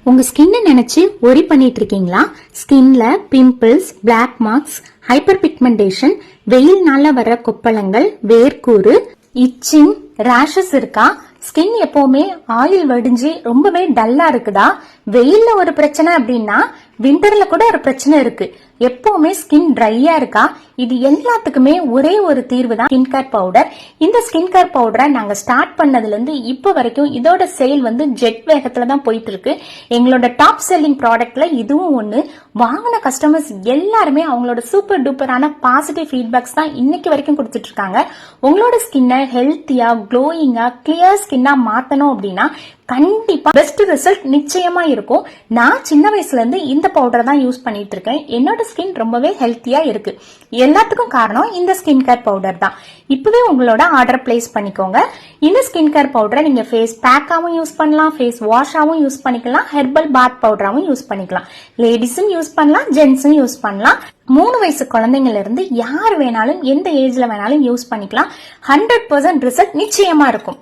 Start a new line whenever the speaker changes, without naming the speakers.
உங்க ஸ்கின்னை நினைச்சு ஒரி பண்ணிட்டு இருக்கீங்களா? ஸ்கின்ல pimples, black marks, hyperpigmentation, வெயில்னால வர கொப்பளங்கள், வேர்க்கூறு, இச்சிங், ரேஷஸ் இருக்கா? ஸ்கின் எப்பவுமே ஆயில் வடிஞ்சு ரொம்பவே டல்லா இருக்குதா? வெயில்ல ஒரு பிரச்சனை அப்படின்னா விண்டர்ல கூட ஒரு பிரச்சனை இருக்கு. எப்பவுமே ஸ்கின் ட்ரையா இருக்கா? இது எல்லாத்துக்குமே ஒரே ஒரு தீர்வு தான் ஸ்கின் கேர் பவுடர். இந்த ஸ்கின் கேர் பவுடரை நாங்க ஸ்டார்ட் பண்ணதுல இருந்து இப்ப வரைக்கும் இதோட சேல் ஜெட் வேகத்துல தான் போயிட்டு இருக்கு. எங்களோட டாப் செல்லிங் ப்ராடக்ட்ல இதுவும் ஒண்ணு. வாங்கின கஸ்டமர்ஸ் எல்லாருமே அவங்களோட சூப்பர் டூப்பரான பாசிட்டிவ் ஃபீட்பேக்ஸ் தான் இன்னைக்கு வரைக்கும் கொடுத்துட்டு இருக்காங்க. உங்களோட ஸ்கின்னை ஹெல்த்தியா, க்ளோயிங்கா, கிளியர் ஸ்கின்னா மாத்தணும் அப்படின்னா கண்டிப்பா பெஸ்ட் ரிசல்ட் நிச்சயமா இருக்கும். நான் சின்ன வயசுல இருந்து இந்த பவுடர் தான் யூஸ் பண்ணிட்டு இருக்கேன். என்னோட ஸ்கின் ரொம்பவே ஹெல்த்தியா இருக்கு. எல்லாத்துக்கும் காரணம் இந்த ஸ்கின் கேர் பவுடர் தான். இப்பவே உங்களோட ஆர்டர் பிளேஸ் பண்ணிக்கோங்க. இந்த ஸ்கின் கேர் பவுடரை நீங்க ஃபேஸ் பேக்காவும் யூஸ் பண்ணலாம், ஃபேஸ் வாஷாவும் யூஸ் பண்ணிக்கலாம், ஹெர்பல் பாத் பவுடராவும் யூஸ் பண்ணிக்கலாம். லேடிஸும் யூஸ் பண்ணலாம், ஜென்ஸும் யூஸ் பண்ணலாம். 3 வயசு குழந்தைங்கள்ல இருந்து யார் வேணாலும் எந்த ஏஜ்ல வேணாலும் யூஸ் பண்ணிக்கலாம். 100% ரிசல்ட் நிச்சயமா இருக்கும்.